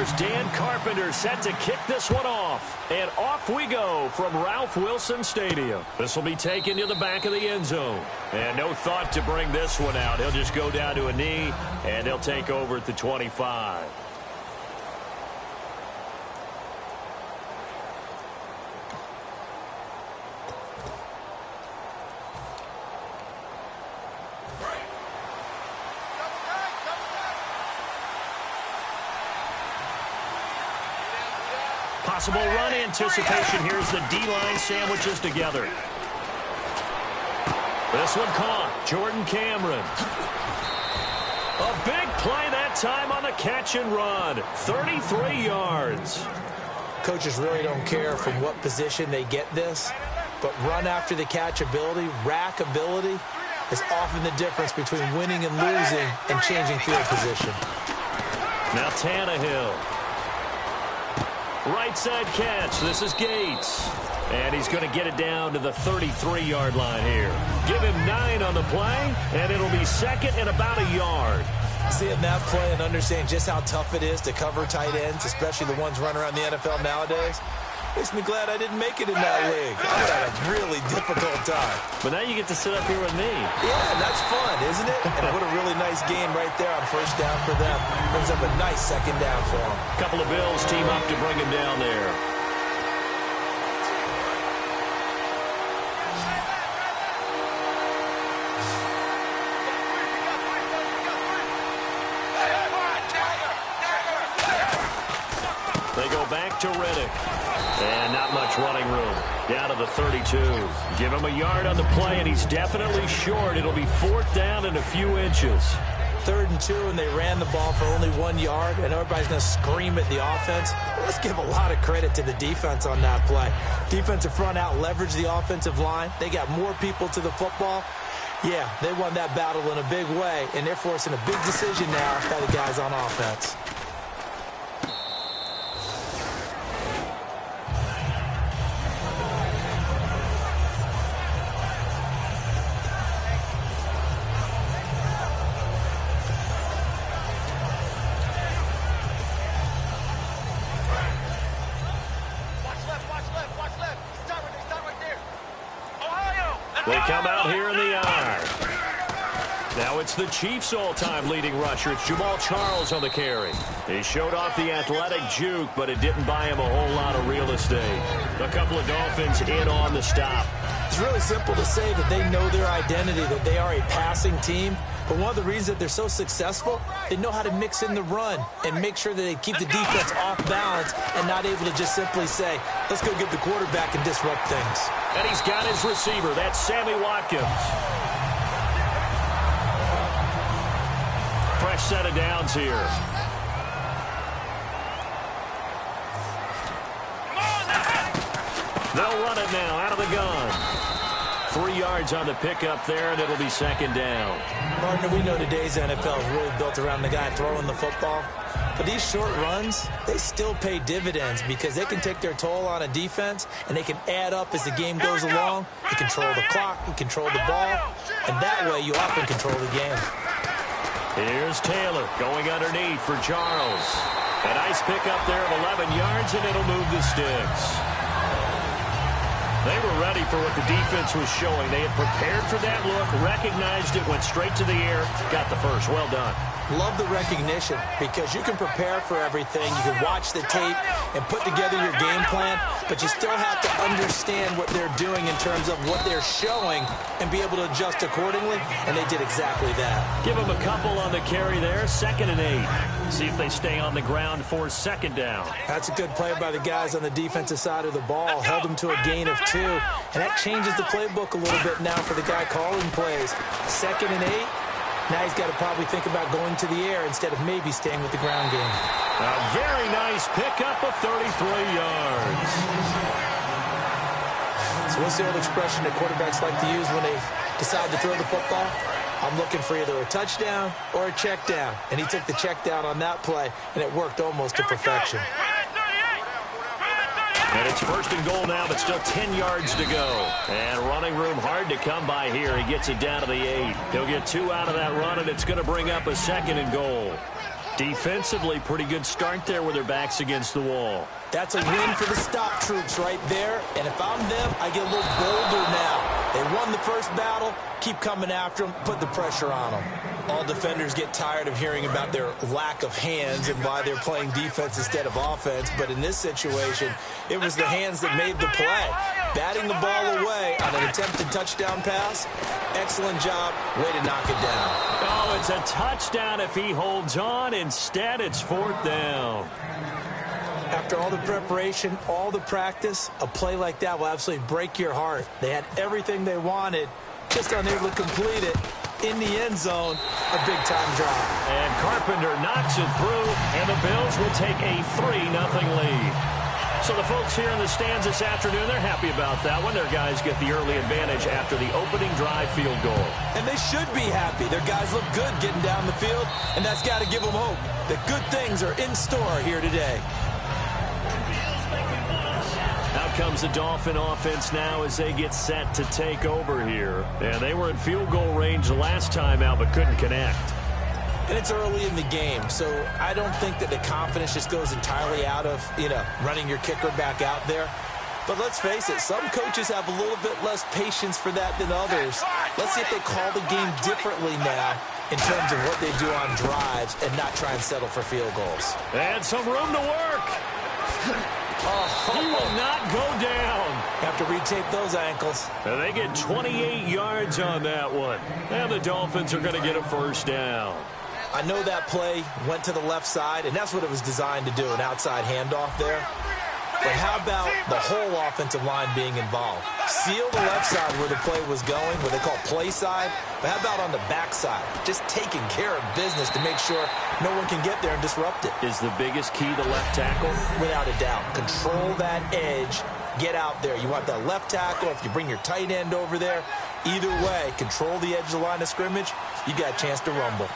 There's Dan Carpenter set to kick this one off. And off we go from Ralph Wilson Stadium. This will be taken to the back of the end zone. And no thought to bring this one out. He'll just go down to a knee, and he'll take over at the 25. Possible run anticipation. Here's the D-line sandwiches together. This one caught. Jordan Cameron. A big play that time on the catch and run. 33 yards. Coaches really don't care from what position they get this, but run after the catch ability, rack ability, is often the difference between winning and losing and changing field position. Now Tannehill. Right side catch. This is Gates. And he's going to get it down to the 33-yard line here. Give him 9 on the play, and it'll be second and about a yard. Seeing that play and understanding just how tough it is to cover tight ends, especially the ones running around the NFL nowadays, makes me glad I didn't make it in that league. I would have a really difficult time. But now you get to sit up here with me. Yeah, that's fun, isn't it? And what a really nice game right there on first down for them. Brings up a nice second down for them. A couple of Bills team up to bring him down there. They go back to Riddick. And not much running room. Down to the 32. Give him a yard on the play, and he's definitely short. It'll be 4th down and a few inches. 3rd and 2, and they ran the ball for only 1 yard, and everybody's going to scream at the offense. Let's give a lot of credit to the defense on that play. Defensive front out leveraged the offensive line. They got more people to the football. Yeah, they won that battle in a big way, and they're forcing a big decision now by the guys on offense. They come out here in the yard. Now it's the Chiefs' all-time leading rusher. It's Jamal Charles on the carry. He showed off the athletic juke, but it didn't buy him a whole lot of real estate. A couple of Dolphins in on the stop. It's really simple to say that they know their identity, that they are a passing team. But one of the reasons that they're so successful, they know how to mix in the run and make sure that they keep the defense off balance and not able to just simply say, let's go get the quarterback and disrupt things. And he's got his receiver. That's Sammy Watkins. Fresh set of downs here. They'll run it now out of the gun. 3 yards on the pickup there, and it'll be second down. Partner, we know today's NFL is really built around the guy throwing the football. But these short runs, they still pay dividends because they can take their toll on a defense, and they can add up as the game goes along. You control the clock, you control the ball, and that way you often control the game. Here's Taylor going underneath for Charles. A nice pickup there of 11 yards, and it'll move the sticks. They were ready for what the defense was showing. They had prepared for that look, recognized it, went straight to the air, got the first. Well done. Love the recognition because you can prepare for everything. You can watch the tape and put together your game plan, but you still have to understand what they're doing in terms of what they're showing and be able to adjust accordingly, and they did exactly that. Give them a couple on the carry there, 2nd and 8. See if they stay on the ground for second down. That's a good play by the guys on the defensive side of the ball. Held them to a gain of 2, and that changes the playbook a little bit now for the guy calling plays. 2nd and 8. Now he's got to probably think about going to the air instead of maybe staying with the ground game. A very nice pickup of 33 yards. So what's the old expression that quarterbacks like to use when they decide to throw the football? I'm looking for either a touchdown or a check down. And he took the check down on that play, and it worked almost to perfection. And it's 1st and goal now, but still 10 yards to go. And running room hard to come by here. He gets it down to the 8. He'll get 2 out of that run, and it's going to bring up a 2nd and goal. Defensively, pretty good start there with their backs against the wall. That's a win for the stop troops right there. And if I'm them, I get a little bolder now. They won the first battle. Keep coming after them. Put the pressure on them. All defenders get tired of hearing about their lack of hands and why they're playing defense instead of offense. But in this situation, it was the hands that made the play. Batting the ball away on an attempted touchdown pass. Excellent job. Way to knock it down. Oh, it's a touchdown if he holds on. Instead, it's 4th down. After all the preparation, all the practice, a play like that will absolutely break your heart. They had everything they wanted, just unable to complete it. In the end zone, a big-time drop. And Carpenter knocks it through, and the Bills will take a 3-0 lead. So the folks here in the stands this afternoon, they're happy about that one. Their guys get the early advantage after the opening drive field goal. And they should be happy. Their guys look good getting down the field, and that's got to give them hope that good things are in store here today. Out comes the Dolphin offense now as they get set to take over here. And they were in field goal range the last time out but couldn't connect. And it's early in the game, so I don't think that the confidence just goes entirely out of, running your kicker back out there. But let's face it, some coaches have a little bit less patience for that than others. Let's see if they call the game differently now in terms of what they do on drives and not try and settle for field goals. And some room to work. Oh, he will not go down. Have to retape those ankles. And they get 28 yards on that one. And the Dolphins are going to get a 1st down. I know that play went to the left side, and that's what it was designed to do, an outside handoff there. But how about the whole offensive line being involved? Seal the left side where the play was going, what they call play side. But how about on the back side? Just taking care of business to make sure no one can get there and disrupt it. Is the biggest key the left tackle? Without a doubt. Control that edge. Get out there. You want that left tackle. If you bring your tight end over there, either way, control the edge of the line of scrimmage, you got a chance to rumble.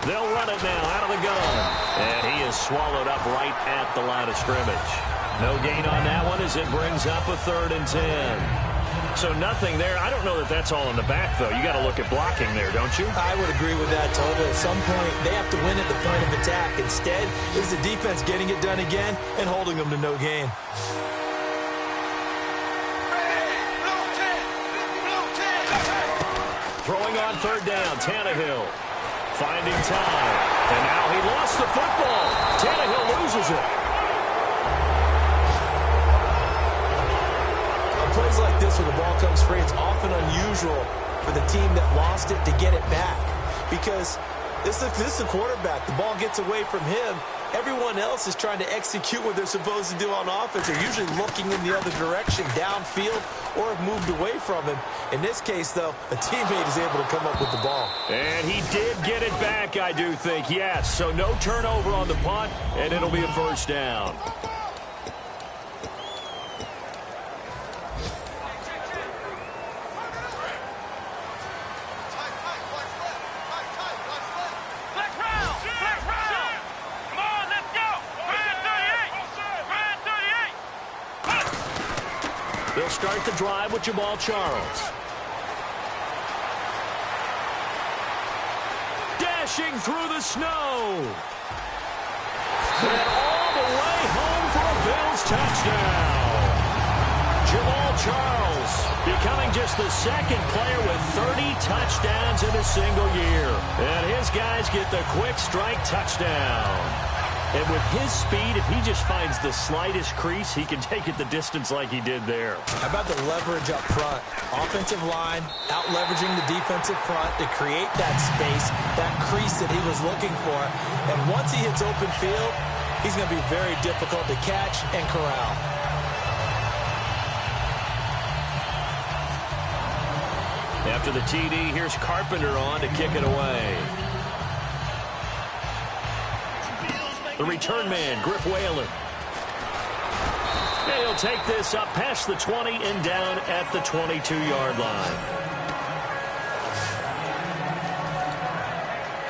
They'll run it now out of the gun. And he is swallowed up right at the line of scrimmage. No gain on that one as it brings up a 3rd and 10. So nothing there. I don't know that that's all in the back, though. You got to look at blocking there, don't you? I would agree with that totally. At some point, they have to win at the point of attack. Instead, it's the defense getting it done again and holding them to no gain. Throwing on 3rd down, Tannehill. Finding time. And now he lost the football. Tannehill loses it. On plays like this, when the ball comes free, it's often unusual for the team that lost it to get it back. Because this is the quarterback. The ball gets away from him. Everyone else is trying to execute what they're supposed to do on offense. They're usually looking in the other direction, downfield, or have moved away from him. In this case, though, a teammate is able to come up with the ball. And he did get it back, I do think, yes. So no turnover on the punt, and it'll be a 1st down. They'll start the drive with Jamal Charles. Dashing through the snow. And all the way home for a Bills touchdown. Jamal Charles becoming just the 2nd player with 30 touchdowns in a single year. And his guys get the quick strike touchdown. And with his speed, if he just finds the slightest crease, he can take it the distance like he did there. How about the leverage up front? Offensive line out-leveraging the defensive front to create that space, that crease that he was looking for. And once he hits open field, he's going to be very difficult to catch and corral. After the TD, here's Carpenter on to kick it away. The return man, Griff Whalen. And he'll take this up past the 20 and down at the 22-yard line.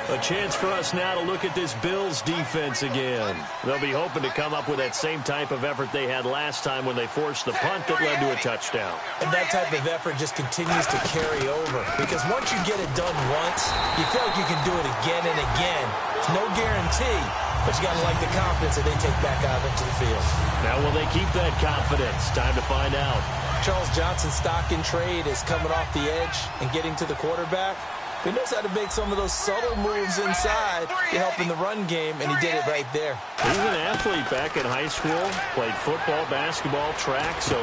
A chance for us now to look at this Bills defense again. They'll be hoping to come up with that same type of effort they had last time when they forced the punt that led to a touchdown. And that type of effort just continues to carry over. Because once you get it done once, you feel like you can do it again and again. It's no guarantee, but you got to like the confidence that they take back out into the field. Now, will they keep that confidence? Time to find out. Charles Johnson's stock in trade is coming off the edge and getting to the quarterback. He knows how to make some of those subtle moves inside to help in the run game, and he did it right there. He's an athlete back in high school, played football, basketball, track, so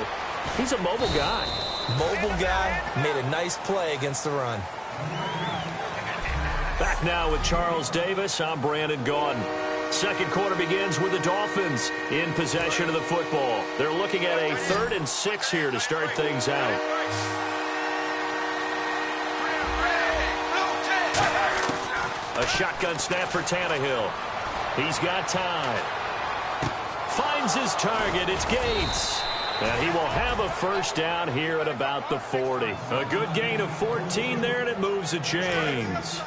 he's a mobile guy. Mobile guy, made a nice play against the run. Back now with Charles Davis, I'm Brandon Gaudin. Second quarter begins with the Dolphins in possession of the football. They're looking at a 3rd and 6 here to start things out. A shotgun snap for Tannehill. He's got time. Finds his target. It's Gates. And he will have a first down here at about the 40. A good gain of 14 there, and it moves the chains.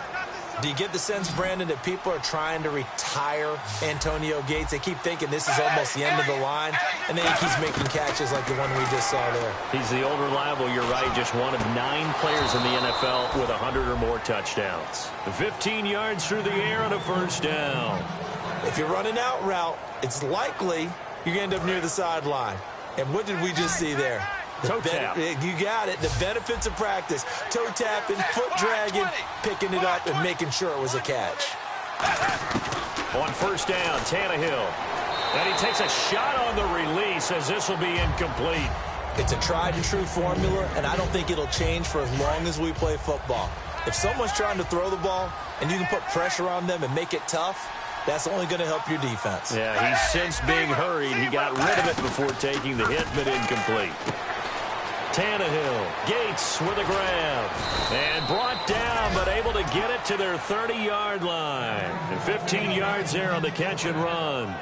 Do you get the sense, Brandon, that people are trying to retire Antonio Gates? They keep thinking this is almost the end of the line, and then he keeps making catches like the one we just saw there. He's the old reliable, you're right, just one of 9 players in the NFL with 100 or more touchdowns. 15 yards through the air and a first down. If you're running out route, it's likely you're going to end up near the sideline. And what did we just see there? Toe tap. You got it. The benefits of practice. Toe tapping, foot dragging, picking it up, and making sure it was a catch. On first down, Tannehill. And he takes a shot on the release as this will be incomplete. It's a tried-and-true formula, and I don't think it'll change for as long as we play football. If someone's trying to throw the ball and you can put pressure on them and make it tough, that's only going to help your defense. Yeah, he's since being hurried. He got rid of it before taking the hit, but incomplete. Tannehill, Gates with a grab, and brought down, but able to get it to their 30-yard line. And 15 yards there on the catch and run.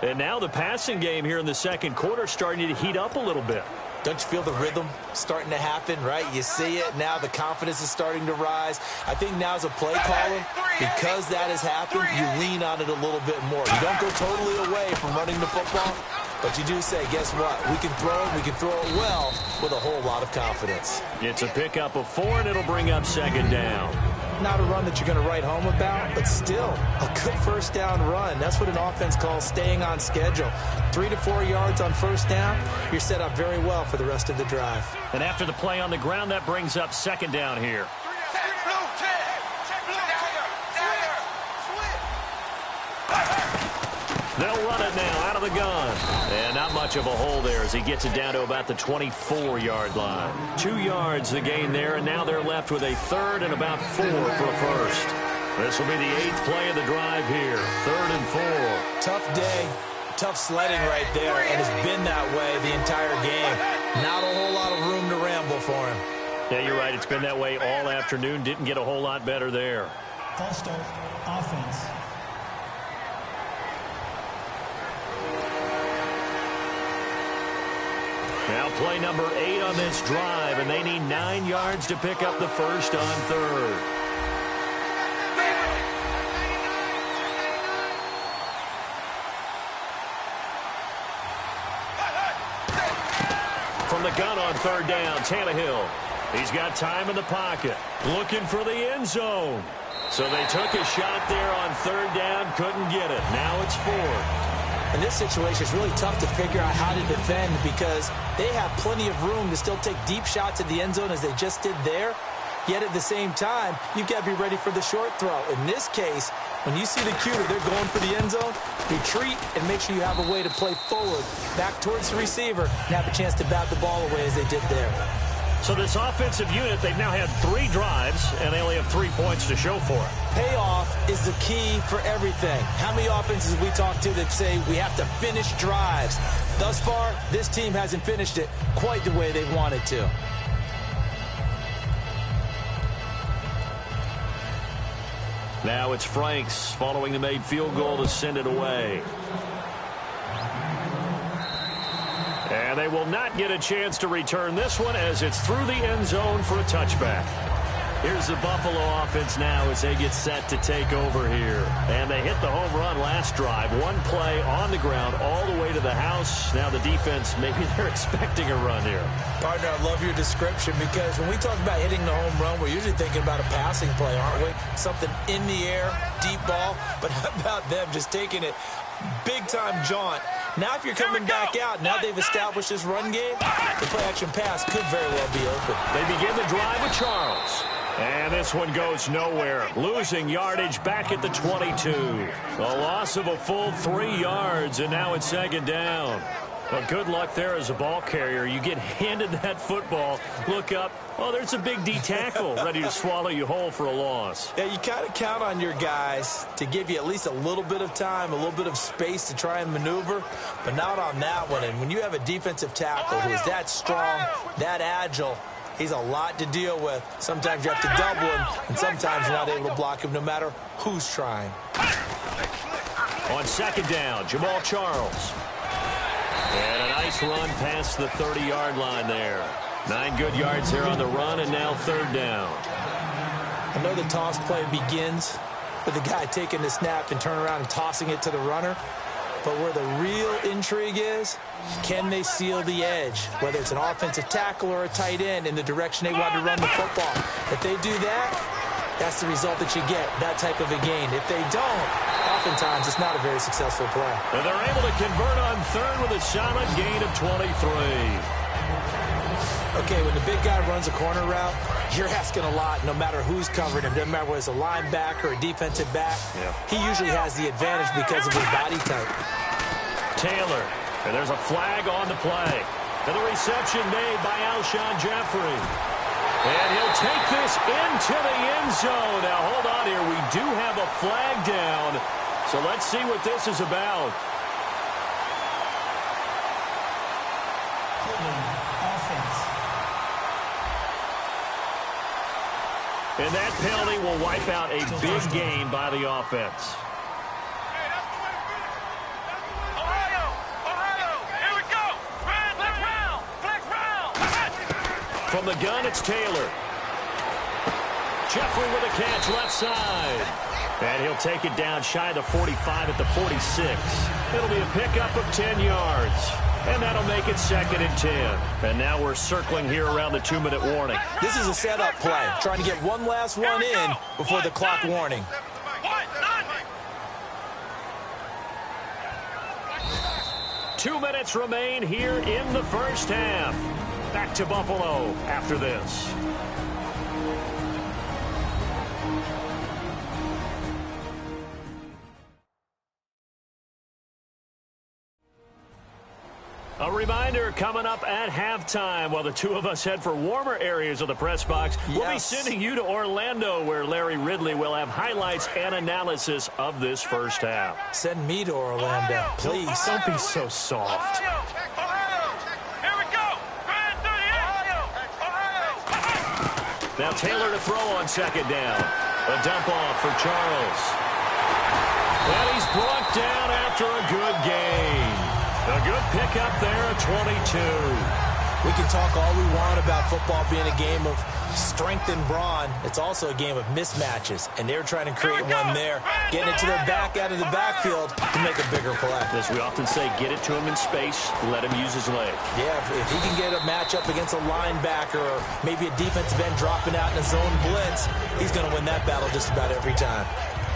And now the passing game here in the second quarter starting to heat up a little bit. Don't you feel the rhythm starting to happen, right? You see it. Now the confidence is starting to rise. I think now as a play caller, because that has happened, you lean on it a little bit more. You don't go totally away from running the football, but you do say, guess what? We can throw it. We can throw it well with a whole lot of confidence. It's a pickup of 4, and it'll bring up second down. Not a run that you're going to write home about, but still a good first down run. That's what an offense calls staying on schedule. 3 to 4 yards on first down, you're set up very well for the rest of the drive. And after the play on the ground, that brings up second down here. They'll run it now out of the gun. And not much of a hole there as he gets it down to about the 24-yard line. 2 yards the gain there, and now they're left with a 3rd and about 4 for a first. This will be the 8th play of the drive here. 3rd and 4. Tough day. Tough sledding right there, and it's been that way the entire game. Not a whole lot of room to ramble for him. Yeah, you're right. It's been that way all afternoon. Didn't get a whole lot better there. False start, offense. Now play number 8 on this drive, and they need 9 yards to pick up the first on 3rd. From the gun on 3rd down, Tannehill. He's got time in the pocket, looking for the end zone. So they took a shot there on 3rd down, couldn't get it. Now it's 4th. In this situation, it's really tough to figure out how to defend because they have plenty of room to still take deep shots at the end zone as they just did there. Yet at the same time, you've got to be ready for the short throw. In this case, when you see the cue that they're going for the end zone, retreat and make sure you have a way to play forward, back towards the receiver, and have a chance to bat the ball away as they did there. So this offensive unit, they've now had 3 drives, and they only have 3 points to show for it. Payoff is the key for everything. How many offenses have we talked to that say we have to finish drives? Thus far, this team hasn't finished it quite the way they wanted to. Now it's Franks following the made field goal to send it away. And they will not get a chance to return this one as it's through the end zone for a touchback. Here's the Buffalo offense now as they get set to take over here. And they hit the home run last drive. One play on the ground all the way to the house. Now the defense, maybe they're expecting a run here. Partner, I love your description because when we talk about hitting the home run, we're usually thinking about a passing play, aren't we? Something in the air, deep ball. But how about them just taking it big-time jaunt? Now if you're coming back out, now they've established this run game, the play-action pass could very well be open. They begin the drive with Charles. And this one goes nowhere. Losing yardage back at the 22. A loss of a full 3 yards, and now it's second down. Well, good luck there as a ball carrier. You get handed that football, look up, oh, there's a big D tackle ready to swallow you whole for a loss. Yeah, you kind of count on your guys to give you at least a little bit of time, a little bit of space to try and maneuver, but not on that one. And when you have a defensive tackle who is that strong, that agile, he's a lot to deal with. Sometimes you have to double him, and sometimes you're not able to block him no matter who's trying. On second down, Jamal Charles. And a nice run past the 30-yard line there. 9 good yards there on the run, and now third down. I know the toss play begins with the guy taking the snap and turning around and tossing it to the runner. But where the real intrigue is, can they seal the edge, whether it's an offensive tackle or a tight end, in the direction they want to run the football? If they do that, that's the result that you get, that type of a gain. If they don't, oftentimes it's not a very successful play. And they're able to convert on third with a solid gain of 23. Okay, when the big guy runs a corner route, you're asking a lot no matter who's covering him. Doesn't matter whether it's a linebacker or a defensive back. Yeah. He usually has the advantage because of his body type. Taylor, and there's a flag on the play. And the reception made by Alshon Jeffrey. And he'll take this into the end zone. Now, hold on here. We do have a flag down. So let's see what this is about. And that penalty will wipe out a big gain by the offense. Here we go. Flex round. From the gun, it's Taylor. Jeffrey with a catch left side. And he'll take it down shy of the 45 at the 46. It'll be a pickup of 10 yards. And that'll make it second and 10. And now we're circling here around the 2-minute warning. This is a setup play, trying to get one last one in before the clock warning. 2 minutes remain here in the first half. Back to Buffalo after this. A reminder coming up at halftime while the two of us head for warmer areas of the press box. Yes. We'll be sending you to Orlando where Larry Ridley will have highlights and analysis of this first half. Send me to Orlando, please. Don't be so soft. Now Taylor to throw on second down. A dump off for Charles. And he's brought down after a good gain. A good pickup there at 22. We can talk all we want about football being a game of strength and brawn. It's also a game of mismatches, and they're trying to create one there, getting it to their back out of the backfield to make a bigger play. As we often say, get it to him in space, let him use his leg. Yeah, if he can get a matchup against a linebacker or maybe a defensive end dropping out in a zone blitz, he's going to win that battle just about every time.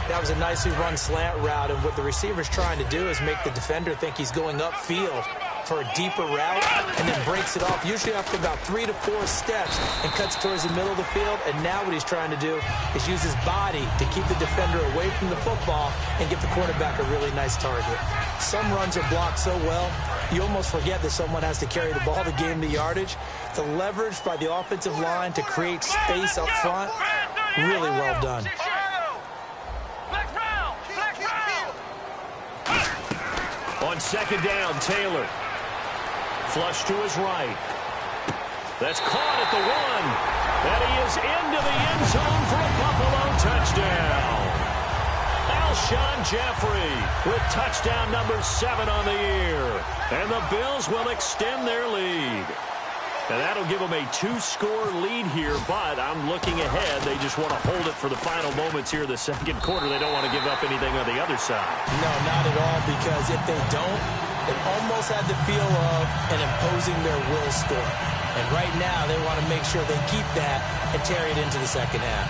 That was a nicely run slant route, and what the receiver's trying to do is make the defender think he's going upfield for a deeper route and then breaks it off, usually after about 3 to 4 steps, and cuts towards the middle of the field. And now what he's trying to do is use his body to keep the defender away from the football and get the quarterback a really nice target. Some runs are blocked so well, you almost forget that someone has to carry the ball to gain the yardage. The leverage by the offensive line to create space up front, really well done. On second down, Taylor. Flush to his right. That's caught at the 1. And he is into the end zone for a Buffalo touchdown. Alshon Jeffrey with touchdown number 7 on the year. And the Bills will extend their lead. And that'll give them a 2-score lead here, but I'm looking ahead. They just want to hold it for the final moments here in the second quarter. They don't want to give up anything on the other side. No, not at all, because if they don't, it almost had the feel of an imposing their will score. And right now, they want to make sure they keep that and carry it into the second half.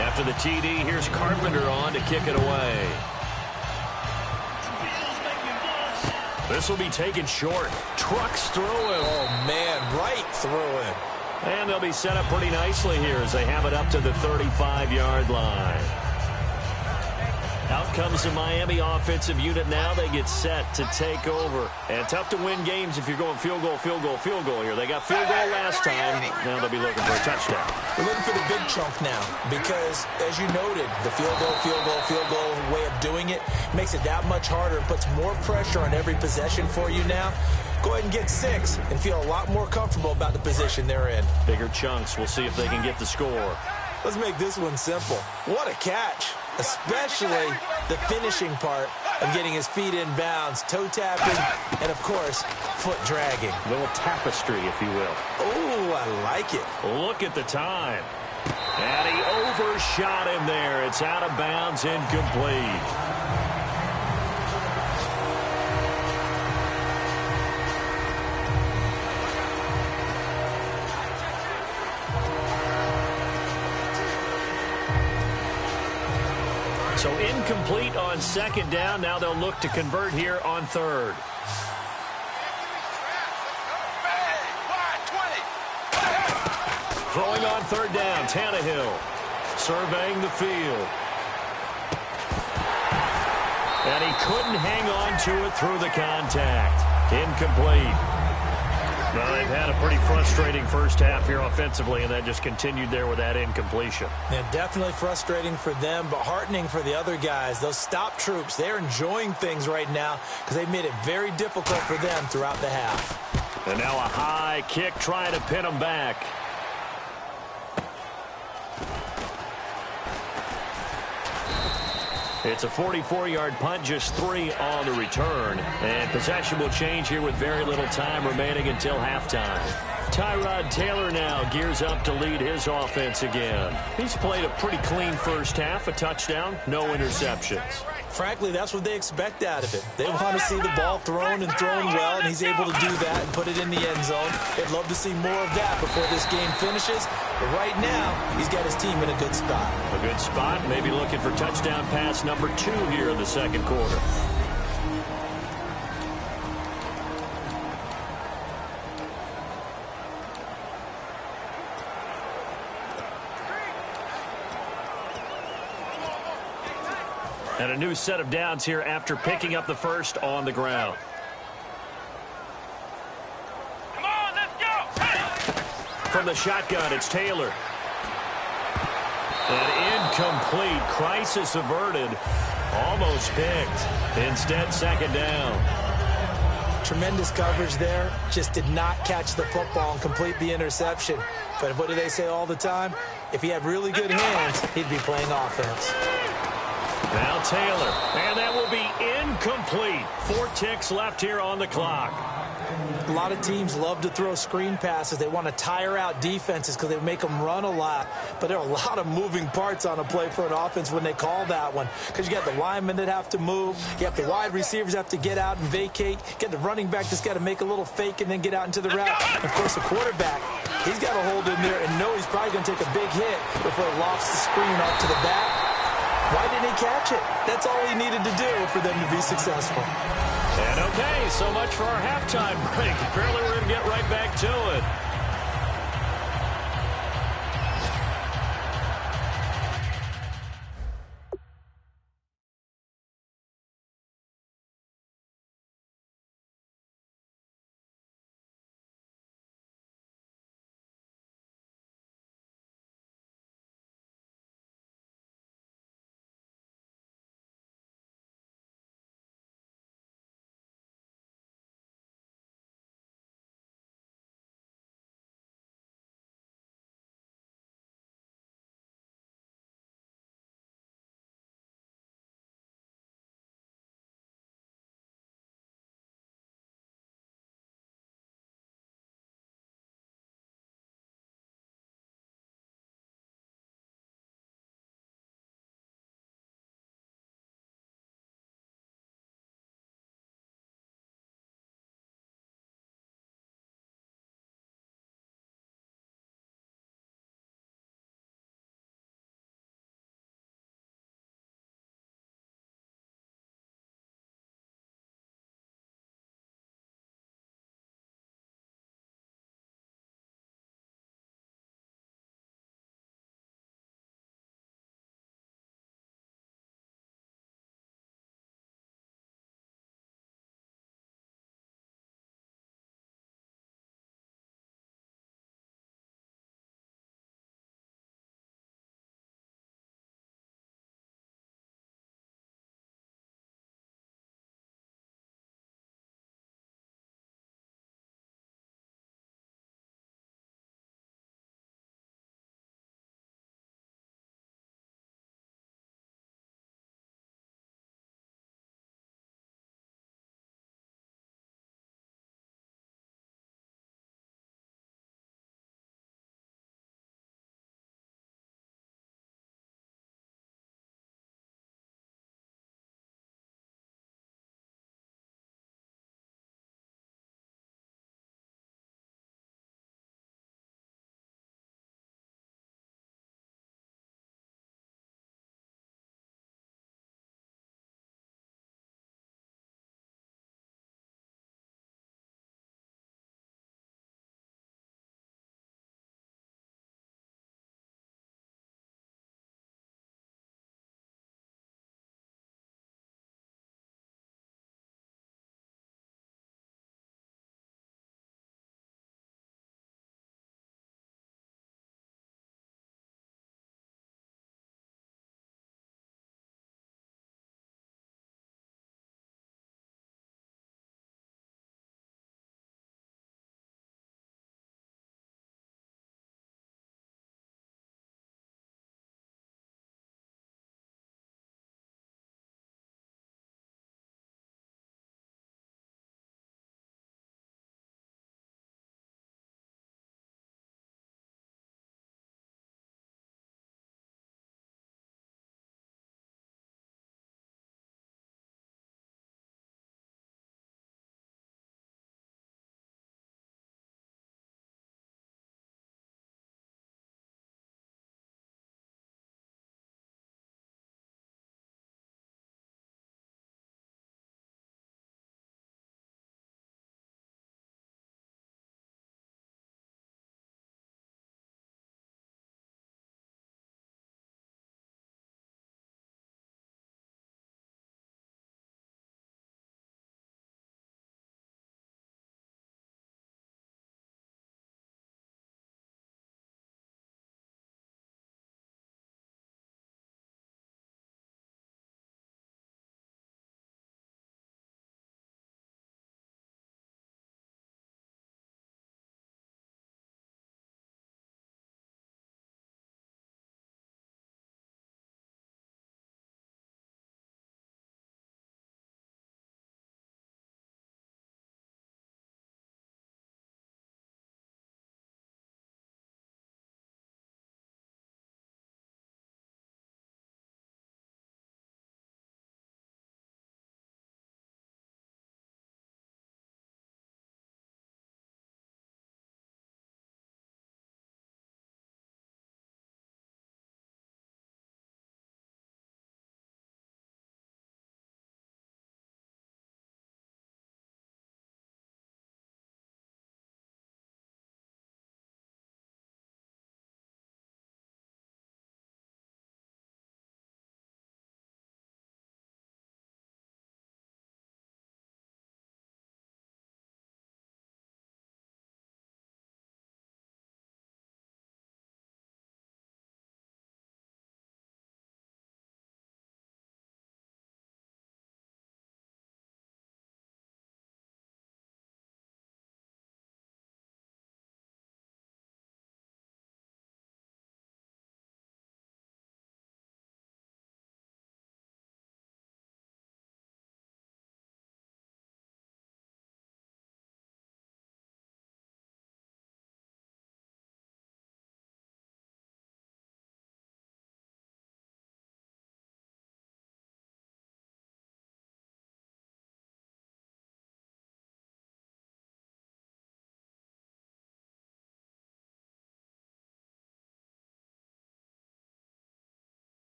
After the TD, here's Carpenter on to kick it away. This will be taken short. Trucks through him. Oh, man, right through him. And they'll be set up pretty nicely here as they have it up to the 35-yard line. Out comes the Miami offensive unit now. They get set to take over. And tough to win games if you're going field goal, field goal, field goal here. They got field goal last time. Now they'll be looking for a touchdown. We're looking for the big chunk now because, as you noted, the field goal, field goal, field goal way of doing it makes it that much harder and puts more pressure on every possession for you now. Go ahead and get 6 and feel a lot more comfortable about the position they're in. Bigger chunks. We'll see if they can get the score. Let's make this one simple. What a catch, especially the finishing part of getting his feet in bounds, toe tapping, and, of course, foot dragging. A little tapestry, if you will. Oh, I like it. Look at the time. And he overshot him there. It's out of bounds, incomplete. So incomplete on second down. Now they'll look to convert here on third. Throwing on third down, Tannehill surveying the field. And he couldn't hang on to it through the contact. Incomplete. Well, they've had a pretty frustrating first half here offensively, and that just continued there with that incompletion. Yeah, definitely frustrating for them, but heartening for the other guys. Those stop troops, they're enjoying things right now because they've made it very difficult for them throughout the half. And now a high kick trying to pin them back. It's a 44-yard punt, just 3 on the return. And possession will change here with very little time remaining until halftime. Tyrod Taylor now gears up to lead his offense again. He's played a pretty clean first half, a touchdown, no interceptions. Frankly, that's what they expect out of it. They want to see the ball thrown and thrown well, and he's able to do that and put it in the end zone. They'd love to see more of that before this game finishes. But right now, he's got his team in a good spot. A good spot, maybe looking for touchdown pass number 2 here in the second quarter. And a new set of downs here after picking up the first on the ground. Come on, let's go! From the shotgun, it's Taylor. And incomplete. Crisis averted. Almost picked. Instead, second down. Tremendous coverage there. Just did not catch the football and complete the interception. But what do they say all the time? If he had really good hands, he'd be playing offense. Now Taylor, and that will be incomplete. 4 ticks left here on the clock. A lot of teams love to throw screen passes. They want to tire out defenses because they make them run a lot. But there are a lot of moving parts on a play for an offense when they call that one. Because you got the linemen that have to move. You have the wide receivers have to get out and vacate. You got the running back that's got to make a little fake and then get out into the route. And of course, the quarterback, he's got to hold in there and know he's probably going to take a big hit before he lofts the screen up to the back. Why didn't he catch it? That's all he needed to do for them to be successful. And okay, so much for our halftime break. Apparently we're going to get right back to it.